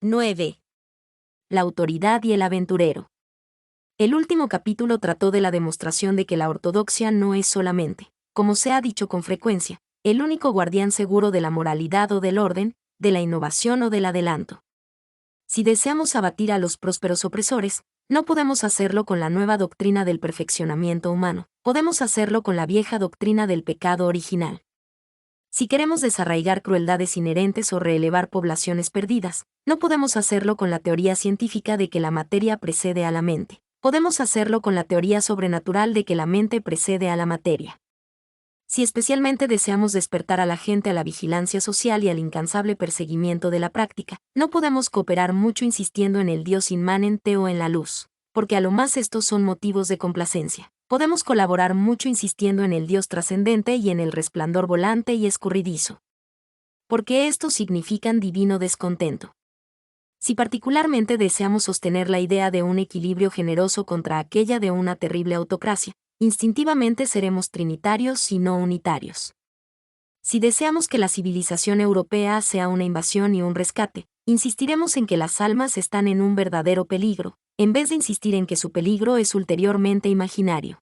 9. La autoridad y el aventurero. El último capítulo trató de la demostración de que la ortodoxia no es solamente, como se ha dicho con frecuencia, el único guardián seguro de la moralidad o del orden, de la innovación o del adelanto. Si deseamos abatir a los prósperos opresores, no podemos hacerlo con la nueva doctrina del perfeccionamiento humano, podemos hacerlo con la vieja doctrina del pecado original. Si queremos desarraigar crueldades inherentes o reelevar poblaciones perdidas, no podemos hacerlo con la teoría científica de que la materia precede a la mente. Podemos hacerlo con la teoría sobrenatural de que la mente precede a la materia. Si especialmente deseamos despertar a la gente a la vigilancia social y al incansable perseguimiento de la práctica, no podemos cooperar mucho insistiendo en el Dios inmanente o en la luz, porque a lo más estos son motivos de complacencia. Podemos colaborar mucho insistiendo en el Dios trascendente y en el resplandor volante y escurridizo, porque estos significan divino descontento. Si particularmente deseamos sostener la idea de un equilibrio generoso contra aquella de una terrible autocracia, instintivamente seremos trinitarios y no unitarios. Si deseamos que la civilización europea sea una invasión y un rescate, insistiremos en que las almas están en un verdadero peligro, en vez de insistir en que su peligro es ulteriormente imaginario.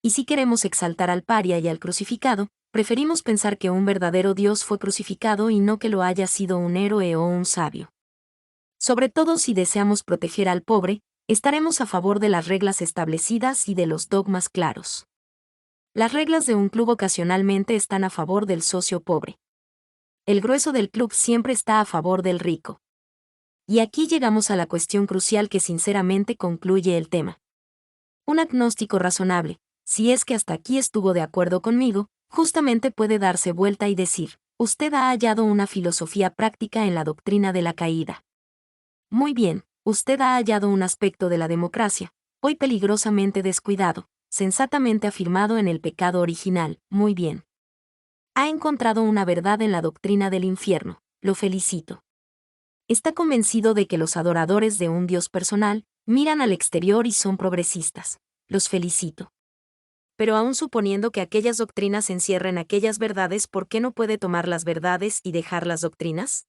Y si queremos exaltar al paria y al crucificado, preferimos pensar que un verdadero Dios fue crucificado y no que lo haya sido un héroe o un sabio. Sobre todo si deseamos proteger al pobre, estaremos a favor de las reglas establecidas y de los dogmas claros. Las reglas de un club ocasionalmente están a favor del socio pobre. El grueso del club siempre está a favor del rico. Y aquí llegamos a la cuestión crucial que sinceramente concluye el tema. Un agnóstico razonable, si es que hasta aquí estuvo de acuerdo conmigo, justamente puede darse vuelta y decir, usted ha hallado una filosofía práctica en la doctrina de la caída. Muy bien, usted ha hallado un aspecto de la democracia, hoy peligrosamente descuidado, sensatamente afirmado en el pecado original, muy bien. Ha encontrado una verdad en la doctrina del infierno, lo felicito. Está convencido de que los adoradores de un Dios personal miran al exterior y son progresistas, los felicito. Pero aún suponiendo que aquellas doctrinas encierren aquellas verdades, ¿por qué no puede tomar las verdades y dejar las doctrinas?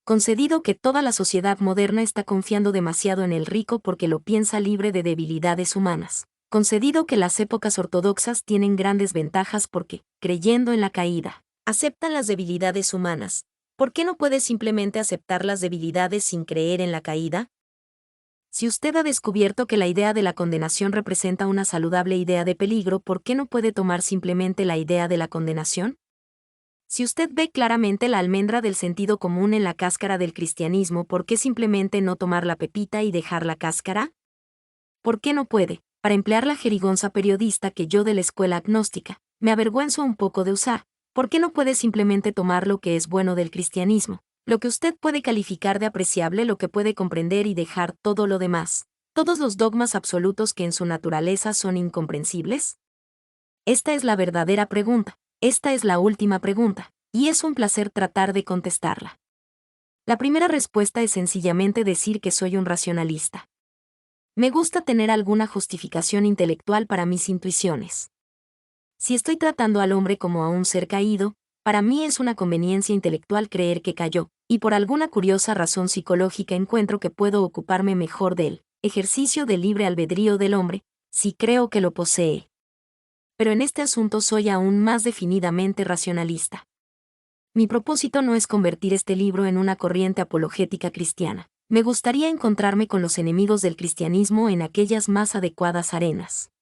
Concedido que toda la sociedad moderna está confiando demasiado en el rico porque lo piensa libre de debilidades humanas. Concedido que las épocas ortodoxas tienen grandes ventajas porque, creyendo en la caída, aceptan las debilidades humanas. ¿Por qué no puede simplemente aceptar las debilidades sin creer en la caída? Si usted ha descubierto que la idea de la condenación representa una saludable idea de peligro, ¿por qué no puede tomar simplemente la idea de la condenación? Si usted ve claramente la almendra del sentido común en la cáscara del cristianismo, ¿por qué simplemente no tomar la pepita y dejar la cáscara? ¿Por qué no puede, para emplear la jerigonza periodista que yo de la escuela agnóstica, me avergüenzo un poco de usar, ¿por qué no puede simplemente tomar lo que es bueno del cristianismo, lo que usted puede calificar de apreciable, lo que puede comprender y dejar todo lo demás, todos los dogmas absolutos que en su naturaleza son incomprensibles? Esta es la verdadera pregunta. Esta es la última pregunta, y es un placer tratar de contestarla. La primera respuesta es sencillamente decir que soy un racionalista. Me gusta tener alguna justificación intelectual para mis intuiciones. Si estoy tratando al hombre como a un ser caído, para mí es una conveniencia intelectual creer que cayó, y por alguna curiosa razón psicológica encuentro que puedo ocuparme mejor del ejercicio del libre albedrío del hombre, si creo que lo posee. Pero en este asunto soy aún más definidamente racionalista. Mi propósito no es convertir este libro en una corriente apologética cristiana. Me gustaría encontrarme con los enemigos del cristianismo en aquellas más adecuadas arenas.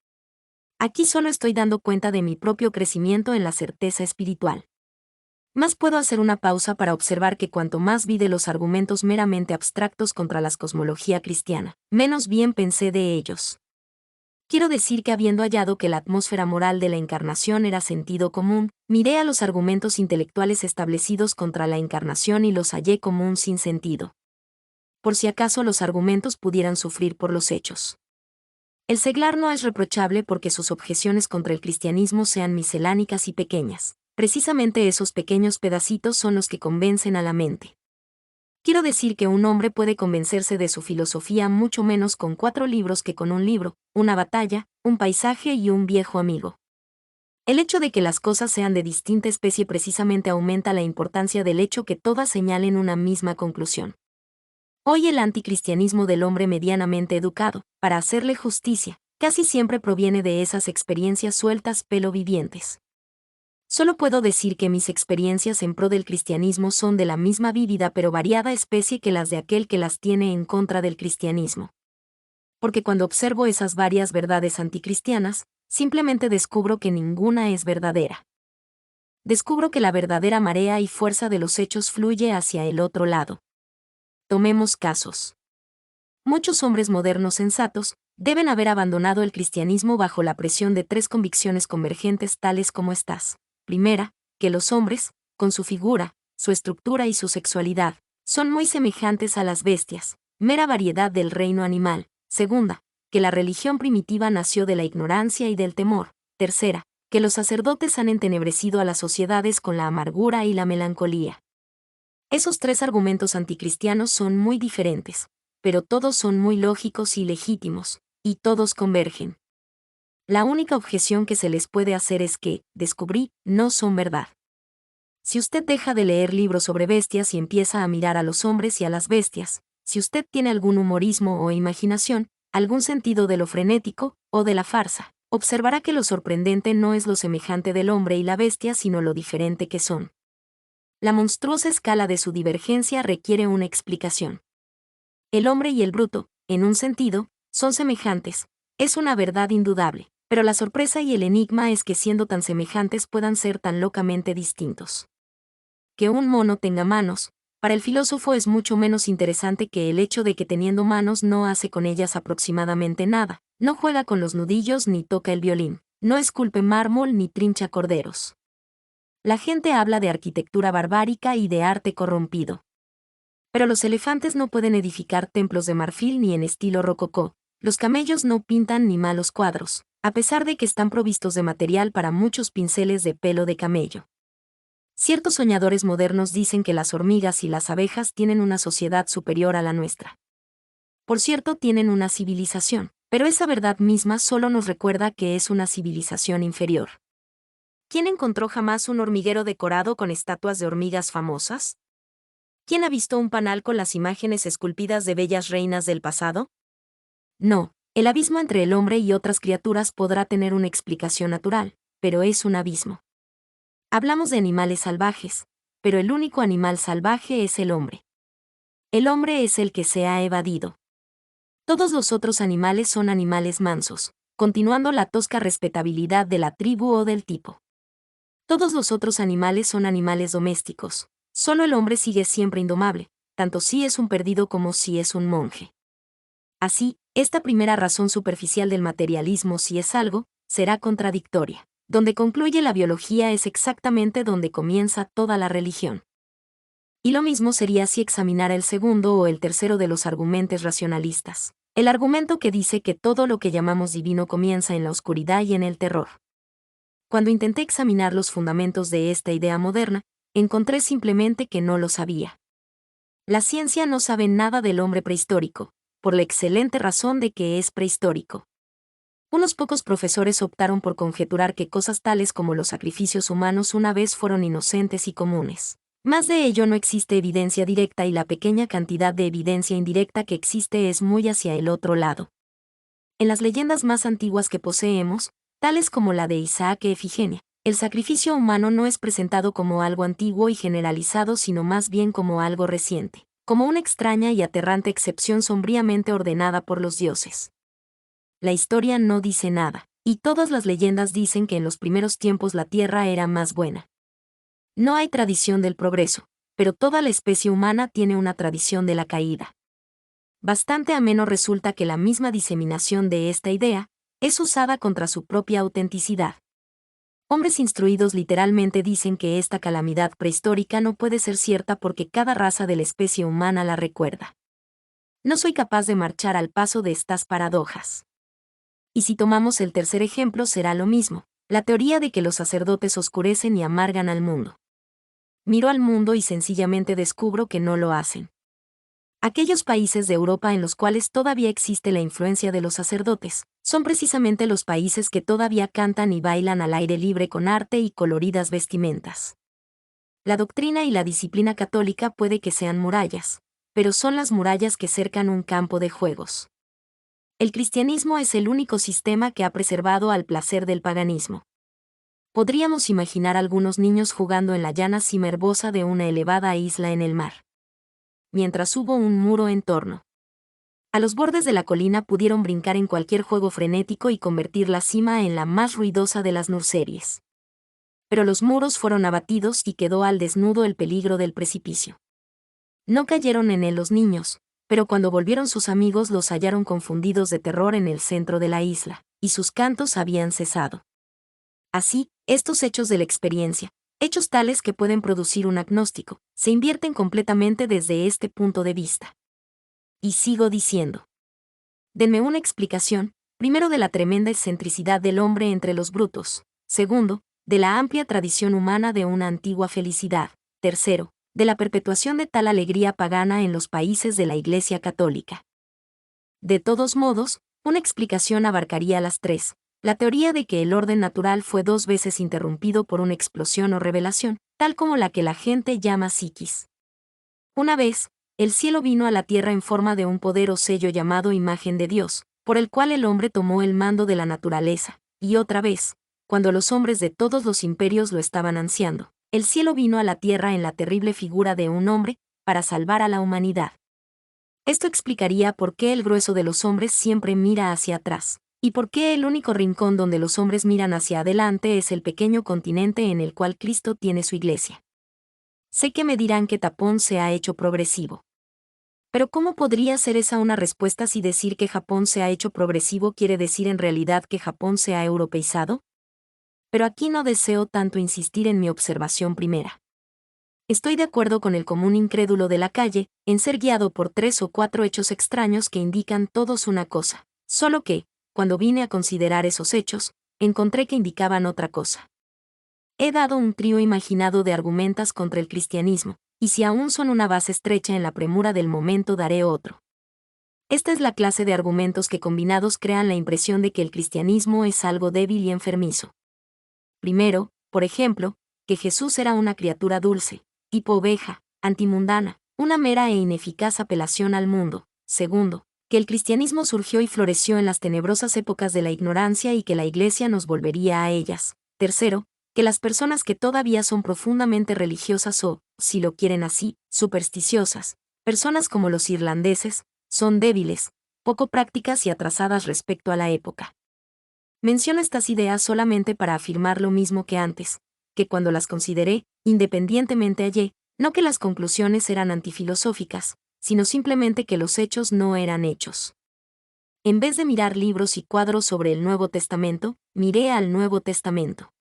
Aquí solo estoy dando cuenta de mi propio crecimiento en la certeza espiritual. Más puedo hacer una pausa para observar que cuanto más vi de los argumentos meramente abstractos contra la cosmología cristiana, menos bien pensé de ellos. Quiero decir que habiendo hallado que la atmósfera moral de la encarnación era sentido común, miré a los argumentos intelectuales establecidos contra la encarnación y los hallé como un sinsentido. Por si acaso los argumentos pudieran sufrir por los hechos. El seglar no es reprochable porque sus objeciones contra el cristianismo sean miscelánicas y pequeñas. Precisamente esos pequeños pedacitos son los que convencen a la mente. Quiero decir que un hombre puede convencerse de su filosofía mucho menos con 4 libros que con un libro, una batalla, un paisaje y un viejo amigo. El hecho de que las cosas sean de distinta especie precisamente aumenta la importancia del hecho que todas señalen una misma conclusión. Hoy el anticristianismo del hombre medianamente educado, para hacerle justicia, casi siempre proviene de esas experiencias sueltas pelo vivientes. Solo puedo decir que mis experiencias en pro del cristianismo son de la misma vívida pero variada especie que las de aquel que las tiene en contra del cristianismo. Porque cuando observo esas varias verdades anticristianas, simplemente descubro que ninguna es verdadera. Descubro que la verdadera marea y fuerza de los hechos fluye hacia el otro lado. Tomemos casos. Muchos hombres modernos sensatos deben haber abandonado el cristianismo bajo la presión de 3 convicciones convergentes tales como estas. Primera, que los hombres, con su figura, su estructura y su sexualidad, son muy semejantes a las bestias, mera variedad del reino animal. Segunda, que la religión primitiva nació de la ignorancia y del temor. Tercera, que los sacerdotes han entenebrecido a las sociedades con la amargura y la melancolía. Esos 3 argumentos anticristianos son muy diferentes, pero todos son muy lógicos y legítimos, y todos convergen. La única objeción que se les puede hacer es que, descubrí, no son verdad. Si usted deja de leer libros sobre bestias y empieza a mirar a los hombres y a las bestias, si usted tiene algún humorismo o imaginación, algún sentido de lo frenético, o de la farsa, observará que lo sorprendente no es lo semejante del hombre y la bestia sino lo diferente que son. La monstruosa escala de su divergencia requiere una explicación. El hombre y el bruto, en un sentido, son semejantes, es una verdad indudable, pero la sorpresa y el enigma es que siendo tan semejantes puedan ser tan locamente distintos. Que un mono tenga manos, para el filósofo es mucho menos interesante que el hecho de que teniendo manos no hace con ellas aproximadamente nada, no juega con los nudillos ni toca el violín, no esculpe mármol ni trincha corderos. La gente habla de arquitectura barbárica y de arte corrompido. Pero los elefantes no pueden edificar templos de marfil ni en estilo rococó, los camellos no pintan ni malos cuadros, a pesar de que están provistos de material para muchos pinceles de pelo de camello. Ciertos soñadores modernos dicen que las hormigas y las abejas tienen una sociedad superior a la nuestra. Por cierto, tienen una civilización, pero esa verdad misma solo nos recuerda que es una civilización inferior. ¿Quién encontró jamás un hormiguero decorado con estatuas de hormigas famosas? ¿Quién ha visto un panal con las imágenes esculpidas de bellas reinas del pasado? No, el abismo entre el hombre y otras criaturas podrá tener una explicación natural, pero es un abismo. Hablamos de animales salvajes, pero el único animal salvaje es el hombre. El hombre es el que se ha evadido. Todos los otros animales son animales mansos, continuando la tosca respetabilidad de la tribu o del tipo. Todos los otros animales son animales domésticos. Solo el hombre sigue siempre indomable, tanto si es un perdido como si es un monje. Así, esta primera razón superficial del materialismo si es algo, será contradictoria. Donde concluye la biología es exactamente donde comienza toda la religión. Y lo mismo sería si examinara el segundo o el tercero de los argumentos racionalistas. El argumento que dice que todo lo que llamamos divino comienza en la oscuridad y en el terror. Cuando intenté examinar los fundamentos de esta idea moderna, encontré simplemente que no lo sabía. La ciencia no sabe nada del hombre prehistórico, por la excelente razón de que es prehistórico. Unos pocos profesores optaron por conjeturar que cosas tales como los sacrificios humanos una vez fueron inocentes y comunes. Más de ello no existe evidencia directa y la pequeña cantidad de evidencia indirecta que existe es muy hacia el otro lado. En las leyendas más antiguas que poseemos, tales como la de Isaac e Efigenia, el sacrificio humano no es presentado como algo antiguo y generalizado sino más bien como algo reciente, como una extraña y aterrante excepción sombríamente ordenada por los dioses. La historia no dice nada, y todas las leyendas dicen que en los primeros tiempos la tierra era más buena. No hay tradición del progreso, pero toda la especie humana tiene una tradición de la caída. Bastante ameno resulta que la misma diseminación de esta idea es usada contra su propia autenticidad. Hombres instruidos literalmente dicen que esta calamidad prehistórica no puede ser cierta porque cada raza de la especie humana la recuerda. No soy capaz de marchar al paso de estas paradojas. Y si tomamos el tercer ejemplo será lo mismo, la teoría de que los sacerdotes oscurecen y amargan al mundo. Miro al mundo y sencillamente descubro que no lo hacen. Aquellos países de Europa en los cuales todavía existe la influencia de los sacerdotes, son precisamente los países que todavía cantan y bailan al aire libre con arte y coloridas vestimentas. La doctrina y la disciplina católica puede que sean murallas, pero son las murallas que cercan un campo de juegos. El cristianismo es el único sistema que ha preservado al placer del paganismo. Podríamos imaginar algunos niños jugando en la llana cima herbosa de una elevada isla en el mar, mientras hubo un muro en torno. A los bordes de la colina pudieron brincar en cualquier juego frenético y convertir la cima en la más ruidosa de las nurseries. Pero los muros fueron abatidos y quedó al desnudo el peligro del precipicio. No cayeron en él los niños, pero cuando volvieron sus amigos los hallaron confundidos de terror en el centro de la isla, y sus cantos habían cesado. Así, estos hechos de la experiencia, hechos tales que pueden producir un agnóstico, se invierten completamente desde este punto de vista. Y sigo diciendo. Denme una explicación, primero de la tremenda excentricidad del hombre entre los brutos, segundo, de la amplia tradición humana de una antigua felicidad, tercero, de la perpetuación de tal alegría pagana en los países de la Iglesia Católica. De todos modos, una explicación abarcaría las tres: la teoría de que el orden natural fue 2 veces interrumpido por una explosión o revelación, tal como la que la gente llama psiquis. Una vez, el cielo vino a la tierra en forma de un poder o sello llamado imagen de Dios, por el cual el hombre tomó el mando de la naturaleza, y otra vez, cuando los hombres de todos los imperios lo estaban ansiando, el cielo vino a la tierra en la terrible figura de un hombre, para salvar a la humanidad. Esto explicaría por qué el grueso de los hombres siempre mira hacia atrás, y por qué el único rincón donde los hombres miran hacia adelante es el pequeño continente en el cual Cristo tiene su iglesia. Sé que me dirán que Japón se ha hecho progresivo. Pero ¿cómo podría ser esa una respuesta si decir que Japón se ha hecho progresivo quiere decir en realidad que Japón se ha europeizado? Pero aquí no deseo tanto insistir en mi observación primera. Estoy de acuerdo con el común incrédulo de la calle, en ser guiado por 3 o 4 hechos extraños que indican todos una cosa, solo que, cuando vine a considerar esos hechos, encontré que indicaban otra cosa. He dado un trío imaginado de argumentos contra el cristianismo, y si aún son una base estrecha en la premura del momento daré otro. Esta es la clase de argumentos que combinados crean la impresión de que el cristianismo es algo débil y enfermizo. Primero, por ejemplo, que Jesús era una criatura dulce, tipo oveja, antimundana, una mera e ineficaz apelación al mundo. Segundo, que el cristianismo surgió y floreció en las tenebrosas épocas de la ignorancia y que la Iglesia nos volvería a ellas. Tercero, que las personas que todavía son profundamente religiosas o, si lo quieren así, supersticiosas, personas como los irlandeses, son débiles, poco prácticas y atrasadas respecto a la época. Menciono estas ideas solamente para afirmar lo mismo que antes, que cuando las consideré, independientemente hallé, no que las conclusiones eran antifilosóficas, sino simplemente que los hechos no eran hechos. En vez de mirar libros y cuadros sobre el Nuevo Testamento, miré al Nuevo Testamento.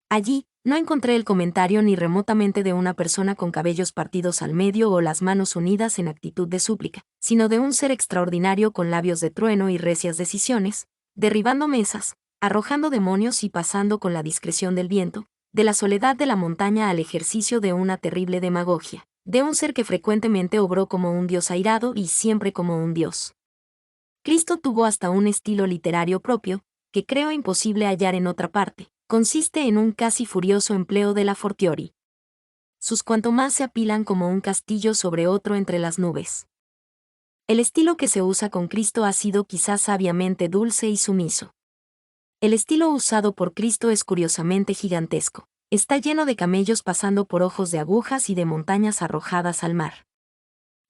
Allí, no encontré el comentario ni remotamente de una persona con cabellos partidos al medio o las manos unidas en actitud de súplica, sino de un ser extraordinario con labios de trueno y recias decisiones, derribando mesas, arrojando demonios y pasando con la discreción del viento, de la soledad de la montaña al ejercicio de una terrible demagogia, de un ser que frecuentemente obró como un dios airado y siempre como un dios. Cristo tuvo hasta un estilo literario propio, que creo imposible hallar en otra parte. Consiste en un casi furioso empleo de la fortiori. Sus cuanto más se apilan como un castillo sobre otro entre las nubes. El estilo que se usa con Cristo ha sido quizás sabiamente dulce y sumiso. El estilo usado por Cristo es curiosamente gigantesco. Está lleno de camellos pasando por ojos de agujas y de montañas arrojadas al mar.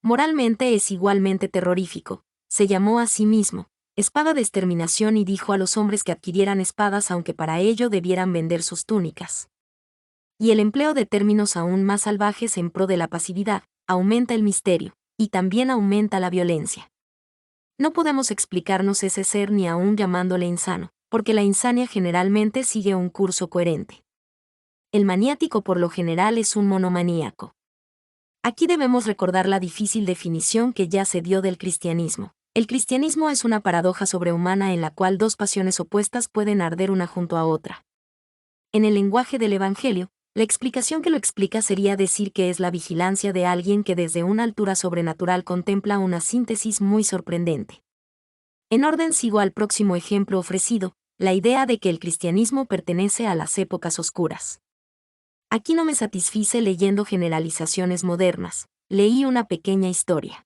Moralmente es igualmente terrorífico. Se llamó a sí mismo espada de exterminación y dijo a los hombres que adquirieran espadas aunque para ello debieran vender sus túnicas. Y el empleo de términos aún más salvajes en pro de la pasividad aumenta el misterio, y también aumenta la violencia. No podemos explicarnos ese ser ni aún llamándole insano, porque la insania generalmente sigue un curso coherente. El maniático por lo general es un monomaníaco. Aquí debemos recordar la difícil definición que ya se dio del cristianismo. El cristianismo es una paradoja sobrehumana en la cual 2 pasiones opuestas pueden arder una junto a otra. En el lenguaje del Evangelio, la explicación que lo explica sería decir que es la vigilancia de alguien que desde una altura sobrenatural contempla una síntesis muy sorprendente. En orden sigo al próximo ejemplo ofrecido, la idea de que el cristianismo pertenece a las épocas oscuras. Aquí no me satisfice leyendo generalizaciones modernas. leí una pequeña historia.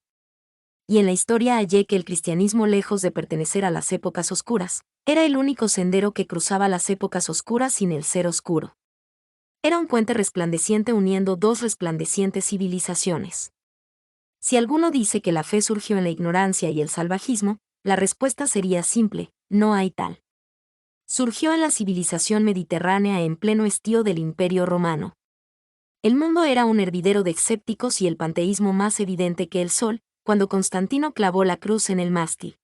Y en la historia hallé que el cristianismo, lejos de pertenecer a las épocas oscuras, era el único sendero que cruzaba las épocas oscuras sin el ser oscuro. Era un puente resplandeciente uniendo dos resplandecientes civilizaciones. Si alguno dice que la fe surgió en la ignorancia y el salvajismo, la respuesta sería simple: no hay tal. Surgió en la civilización mediterránea en pleno estío del Imperio Romano. El mundo era un hervidero de escépticos y el panteísmo más evidente que el sol, cuando Constantino clavó la cruz en el mástil.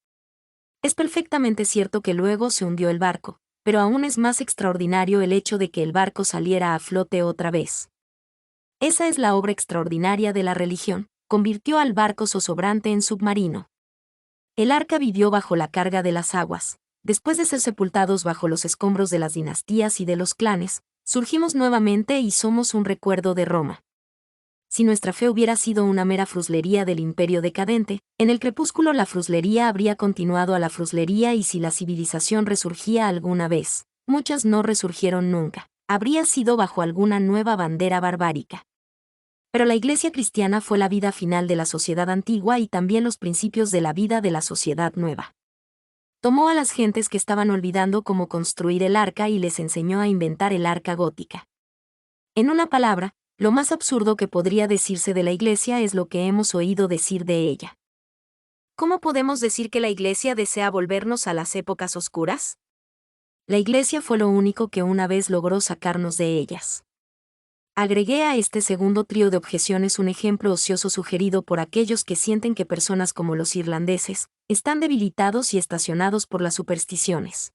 Es perfectamente cierto que luego se hundió el barco, pero aún es más extraordinario el hecho de que el barco saliera a flote otra vez. Esa es la obra extraordinaria de la religión: convirtió al barco zozobrante en submarino. El arca vivió bajo la carga de las aguas. Después de ser sepultados bajo los escombros de las dinastías y de los clanes, surgimos nuevamente y somos un recuerdo de Roma. Si nuestra fe hubiera sido una mera fruslería del imperio decadente, en el crepúsculo la fruslería habría continuado a la fruslería, y si la civilización resurgía alguna vez, muchas no resurgieron nunca, habría sido bajo alguna nueva bandera barbárica. Pero la Iglesia cristiana fue la vida final de la sociedad antigua y también los principios de la vida de la sociedad nueva. Tomó a las gentes que estaban olvidando cómo construir el arca y les enseñó a inventar el arca gótica. En una palabra, lo más absurdo que podría decirse de la Iglesia es lo que hemos oído decir de ella. ¿Cómo podemos decir que la Iglesia desea volvernos a las épocas oscuras? La Iglesia fue lo único que una vez logró sacarnos de ellas. Agregué a este segundo trío de objeciones un ejemplo ocioso sugerido por aquellos que sienten que personas como los irlandeses están debilitados y estacionados por las supersticiones.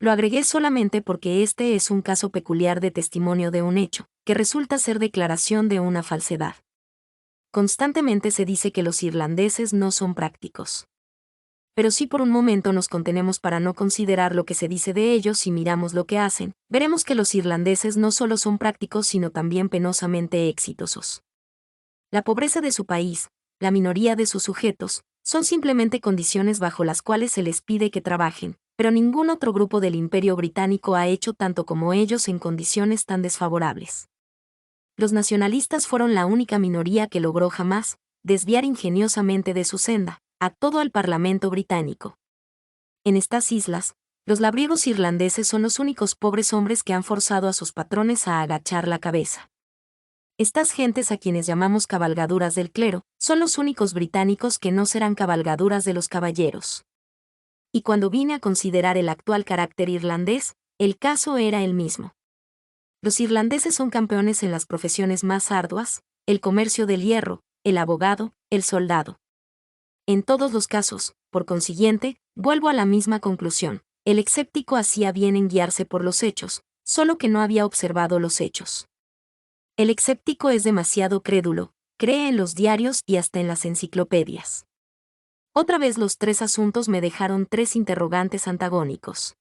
Lo agregué solamente porque este es un caso peculiar de testimonio de un hecho, que resulta ser declaración de una falsedad. Constantemente se dice que los irlandeses no son prácticos. Pero si por un momento nos contenemos para no considerar lo que se dice de ellos y miramos lo que hacen, veremos que los irlandeses no solo son prácticos sino también penosamente exitosos. La pobreza de su país, la minoría de sus sujetos, son simplemente condiciones bajo las cuales se les pide que trabajen, pero ningún otro grupo del Imperio Británico ha hecho tanto como ellos en condiciones tan desfavorables. Los nacionalistas fueron la única minoría que logró jamás desviar ingeniosamente de su senda a todo el Parlamento británico. En estas islas, los labriegos irlandeses son los únicos pobres hombres que han forzado a sus patrones a agachar la cabeza. Estas gentes, a quienes llamamos cabalgaduras del clero, son los únicos británicos que no serán cabalgaduras de los caballeros. Y cuando vine a considerar el actual carácter irlandés, el caso era el mismo. Los irlandeses son campeones en las profesiones más arduas: el comercio del hierro, el abogado, el soldado. En todos los casos, por consiguiente, vuelvo a la misma conclusión: el escéptico hacía bien en guiarse por los hechos, solo que no había observado los hechos. El escéptico es demasiado crédulo, cree en los diarios y hasta en las enciclopedias. Otra vez los tres asuntos me dejaron tres interrogantes antagónicos.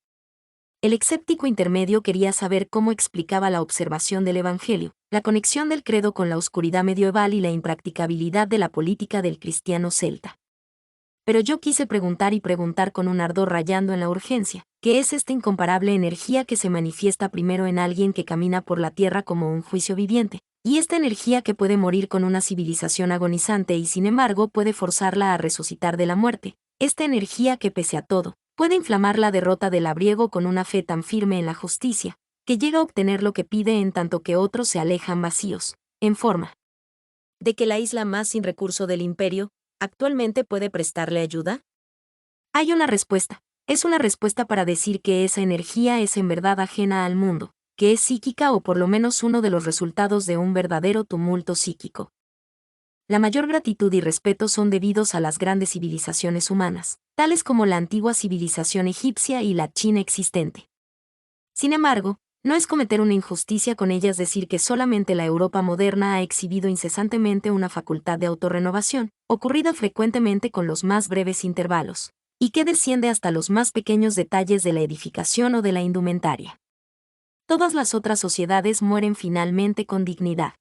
El escéptico intermedio quería saber cómo explicaba la observación del Evangelio, la conexión del credo con la oscuridad medieval y la impracticabilidad de la política del cristiano celta. Pero yo quise preguntar y preguntar con un ardor rayando en la urgencia: ¿qué es esta incomparable energía que se manifiesta primero en alguien que camina por la tierra como un juicio viviente, y esta energía que puede morir con una civilización agonizante y sin embargo puede forzarla a resucitar de la muerte, esta energía que pese a todo, puede inflamar la derrota del labriego con una fe tan firme en la justicia, que llega a obtener lo que pide en tanto que otros se alejan vacíos, en forma de que la isla más sin recurso del imperio actualmente puede prestarle ayuda? Hay una respuesta. Es una respuesta para decir que esa energía es en verdad ajena al mundo, que es psíquica o por lo menos uno de los resultados de un verdadero tumulto psíquico. La mayor gratitud y respeto son debidos a las grandes civilizaciones humanas, tales como la antigua civilización egipcia y la China existente. Sin embargo, no es cometer una injusticia con ellas decir que solamente la Europa moderna ha exhibido incesantemente una facultad de autorrenovación, ocurrida frecuentemente con los más breves intervalos, y que desciende hasta los más pequeños detalles de la edificación o de la indumentaria. Todas las otras sociedades mueren finalmente con dignidad.